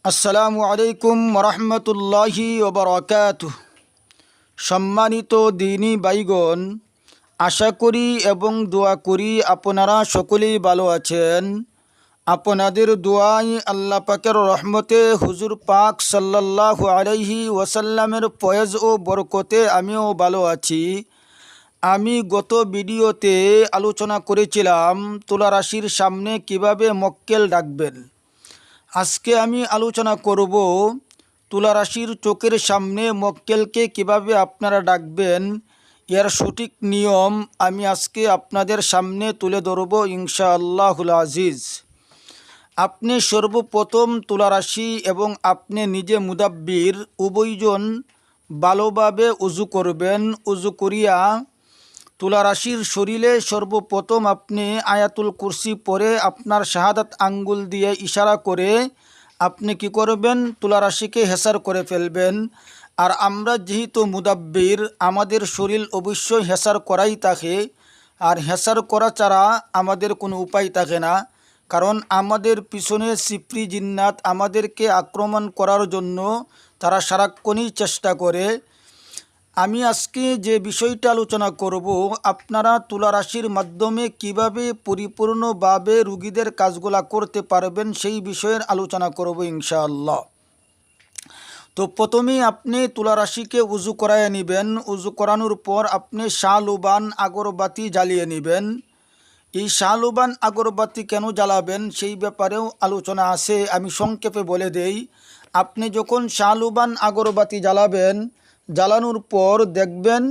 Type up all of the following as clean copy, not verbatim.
আসসালামু আলাইকুম রহমতুল্লাহি ওবরাকাতুহ। সম্মানিত দিনী বাইগণ, আশা করি এবং দোয়া করি আপনারা সকলেই ভালো আছেন। আপনাদের দোয়াই আল্লাহ পাকের রহমতে হুজুর পাক সাল্লাল্লাহু আলাইহি ওয়াসাল্লামের ফয়েজ ও বরকতে আমিও ভালো আছি। আমি গত ভিডিওতে আলোচনা করেছিলাম তুলা রাশির সামনে কিভাবে মক্কেল ডাকবেন। আজকে আমি আলোচনা করব তুলা রাশির চোখের সামনে মক্কেলকে কিভাবে আপনারা ডাকবেন। এর সঠিক নিয়ম আমি আজকে আপনাদের সামনে তুলে ধরব ইনশাআল্লাহুল আজিজ। আপনি সর্বপ্রথম তুলা রাশি এবং আপনি নিজে মুদাব্বির উভয়জন ভালোভাবে উজু করবেন। উজু করিয়া তুলা রাশির শরীরে সর্বপ্রথম আপনি আয়াতুল কুরসি পড়ে আপনার শাহাদাত আঙ্গুল দিয়ে ইশারা করে আপনি কি করবেন, তুলা রাশিকে হেসার করে ফেলবেন। আর আমরা যেহেতু মুদাব্বির, আমাদের শরীর অবশ্যই হেসার করাই থাকে, আর হেসার করা ছাড়া আমাদের কোনো উপায় থাকে না। কারণ আমাদের পিছনে সিপ্রি জিন্নাত আমাদেরকে আক্রমণ করার জন্য তারা সারাক্ষণই চেষ্টা করে। আমি আজকে যে বিষয়টা আলোচনা করব, আপনারা তুলা রাশির মাধ্যমে কিভাবে পরিপূর্ণভাবে রুগীদের কাজগুলা করতে পারবেন সেই বিষয়ের আলোচনা করব ইনশাআল্লাহ। তো প্রথমেই আপনি তুলা রাশিকে উজু করায় নেবেন। উজু করানোর পর আপনি শাহলুবান আগরবাতি জ্বালিয়ে নেবেন। এই শাহলুবান আগরবাতি কেন জ্বালাবেন সেই ব্যাপারেও আলোচনা আছে, আমি সংক্ষেপে বলে দেই। আপনি যখন শাহলুবান আগরবাতি জ্বালাবেন, জ্বালানোর পর দেখবেন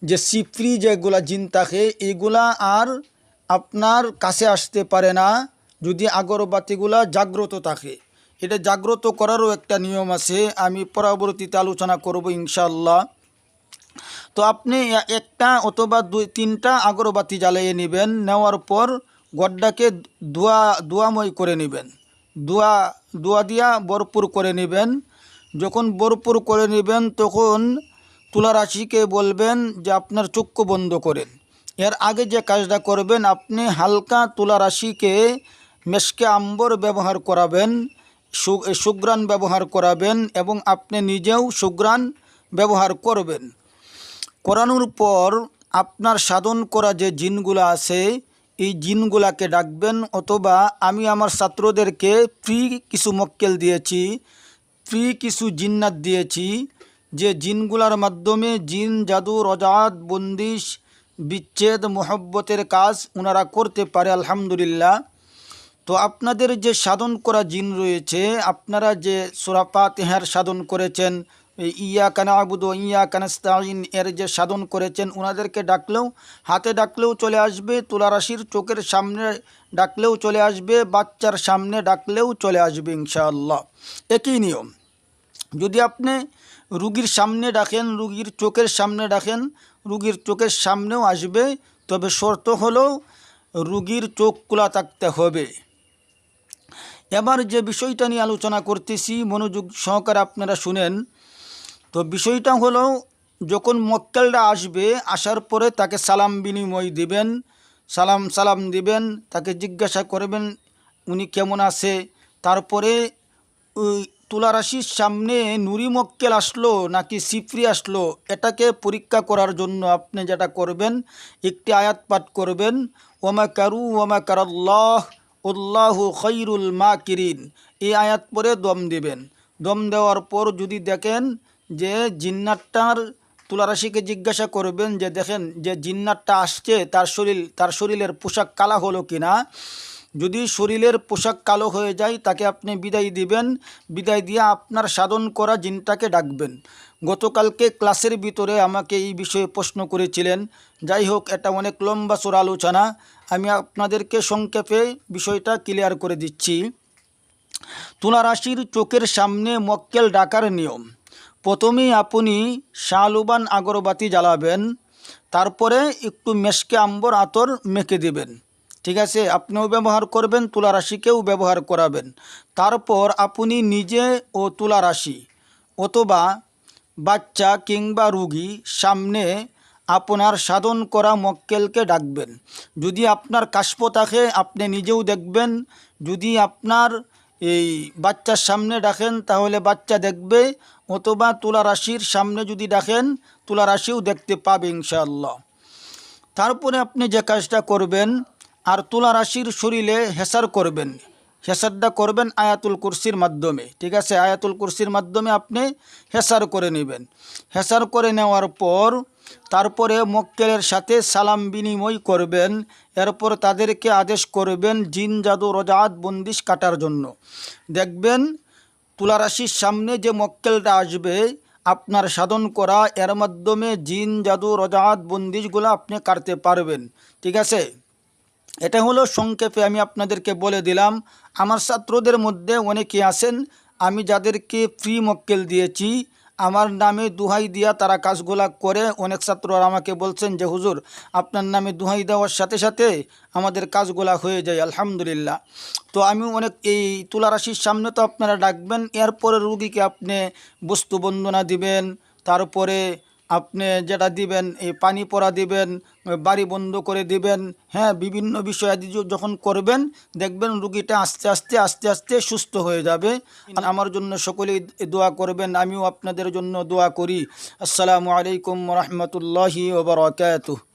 যে সিপ্রি যেগুলা জিন থাকে এগুলা আর আপনার কাছে আসতে পারে না যদি আগরবাতিগুলা জাগ্রত থাকে। এটা জাগ্রত করারও একটা নিয়ম আছে, আমি পরবর্তীতে আলোচনা করব ইনশাআল্লাহ। তো আপনি একটা অথবা তিনটা আগরবাতি জ্বালিয়ে নেবেন। নেওয়ার পর গড্ডাকে দোয়াময় করে নেবেন। দোয়া দিয়া ভরপুর করে নেবেন। যখন ভরপুর করে নেবেন তখন তুলা রাশিকে বলবেন যে আপনার চক্ষু বন্ধ করেন। এর আগে যে কাজটা করবেন, আপনি হালকা তুলা রাশিকে মেশকে আম্বর ব্যবহার করাবেন, সুগ্রাণ ব্যবহার করাবেন এবং আপনি নিজেও সুগ্রাণ ব্যবহার করবেন। করানোর পর আপনার সাধন করা যে জিনগুলা আছে এই জিনগুলাকে ডাকবেন। অথবা আমি আমার ছাত্রদেরকে ফ্রি কিছু মক্কেল দিয়েছি, ফ্রি কিছু জিন্নাত দিয়েছি, যে জিনগুলার মাধ্যমে জিন জাদু রজাত বন্দিশ বিচ্ছেদ মোহব্বতের কাজ ওনারা করতে পারে আলহামদুলিল্লাহ। তো আপনাদের যে সাধন করা জিন রয়েছে, আপনারা যে সূরা ফাতিহার সাধন করেছেন, ইয়্যাকা না'বুদু ওয়া ইয়্যাকা নাস্তাঈন এর যে সাধন করেছেন, ওনাদেরকে ডাকলেও, হাতে ডাকলেও চলে আসবে, তুলা রাশির চোখের সামনে ডাকলেও চলে আসবে, বাচ্চার সামনে ডাকলেও চলে আসবে ইনশাআল্লাহ। একই নিয়ম। যদি আপনি রুগীর সামনে ডাকেন, রুগীর চোখের সামনে ডাকেন, রুগীর চোখের সামনেও আসবে, তবে শর্ত হলো রুগীর চোখ খোলা থাকতে হবে। এবার যে বিষয়টা নিয়ে আলোচনা করতেছি মনোযোগ সহকারে আপনারা শুনেন। তো বিষয়টা হলো, যখন মক্কেলরা আসবে, আসার পরে তাকে সালাম বিনিময় দিবেন, সালাম দিবেন, তাকে জিজ্ঞাসা করবেন উনি কেমন আছে। তারপরে ওই তুলা রাশির সামনে নুরি মক্কেল আসলো নাকি সিফরি আসলো এটাকে পরীক্ষা করার জন্য আপনি যেটা করবেন, একটি আয়াত পাঠ করবেন, ওমা কারু ওমা কারাল্লাহ আল্লাহু খৈরুল মাকিরিন। এই আয়াত পরে দম দিবেন। দম দেওয়ার পর যদি দেখেন যে জিন্নাতটার, তুলা রাশিকে জিজ্ঞাসা করবেন যে দেখেন যে জিন্নাতটা আসছে তার শরীরের পোশাক কালা হলো কিনা। যদি শরীরের পোশাক কালো হয়ে যায় তাকে আপনি বিদায় দিবেন। বিদায় দিয়ে আপনার সাধন করা জিনটাকে ডাকবেন। গতকালকে ক্লাসের ভিতরে আমাকে এই বিষয়ে প্রশ্ন করেছিলেন। যাই হোক, এটা অনেক লম্বা চড়া আলোচনা, আমি আপনাদেরকে সংক্ষেপে বিষয়টা ক্লিয়ার করে দিচ্ছি। তুলা রাশির চোখের সামনে মক্কেল ডাকার নিয়ম, প্রথমেই আপনি শাহলুবান আগরবাতি জ্বালাবেন, তারপরে একটু মেশকে আম্বর আতর মেখে দেবেন। ঠিক আছে, আপনিও ব্যবহার করবেন, তুলা রাশিকেও ব্যবহার করাবেন। তারপর আপনি নিজে ও তুলা রাশি অথবা বাচ্চা কিংবা রুগী সামনে আপনার সাধন করা মক্কেলকে ডাকবেন। যদি আপনার কাশফ থাকে আপনি নিজেও দেখবেন, যদি আপনার এই বাচ্চার সামনে ডাকেন তাহলে বাচ্চা দেখবে, অথবা তুলা রাশির সামনে যদি ডাকেন তুলা রাশিও দেখতে পাবে ইনশাআল্লাহ। তারপরে আপনি যে কাজটা করবেন, আর তুলা রাশির শরীরে হেসার করবেন। হেসারটা করবেন আয়াতুল কুরসির মাধ্যমে, ঠিক আছে? আয়াতুল কুরসির মাধ্যমে আপনি হেসার করে নেবেন। হেসার করে নেওয়ার পর তারপরে মক্কেলের সাথে সালাম বিনিময় করবেন। এরপর তাদেরকে আদেশ করবেন জিন জাদু রজাত বন্দিশ কাটার জন্য। দেখবেন তুলা রাশির সামনে যে মক্কেলটা আসবে আপনার সাধন করা, এর মাধ্যমে জিন জাদু রজাত বন্দিশগুলো আপনি কাটতে পারবেন, ঠিক আছে? এটা হলো সংক্ষেপে আমি আপনাদেরকে বলে দিলাম। আমার ছাত্রদের মধ্যে অনেকে আছেন, আমি যাদেরকে ফ্রি মক্কেল দিয়েছি, আমার নামে দুহাই দিয়া তারা কাজগুলা করে। অনেক ছাত্ররা আমাকে বলছেন যে হুজুর আপনার নামে দুহাই দেওয়ার সাথে সাথে আমাদের কাজগুলা হয়ে যায়, আলহামদুলিল্লাহ। তো আমি অনেক এই তুলা রাশির সামনে তো আপনারা ডাকবেন, এরপরে রুগীকে আপনি বস্তু বন্দনা দিবেন, তারপরে আপনি যেটা দিবেন এই পানি পরা দিবেন, বাড়ি বন্ধ করে দিবেন, হ্যাঁ, বিভিন্ন বিষয় আদি যখন করবেন দেখবেন রুগীটা আস্তে আস্তে আস্তে আস্তে সুস্থ হয়ে যাবে। আমার জন্য সকলেই দোয়া করবেন, আমিও আপনাদের জন্য দোয়া করি। আসসালামু আলাইকুম ওয়া রাহমাতুল্লাহি ওয়া বারাকাতুহু।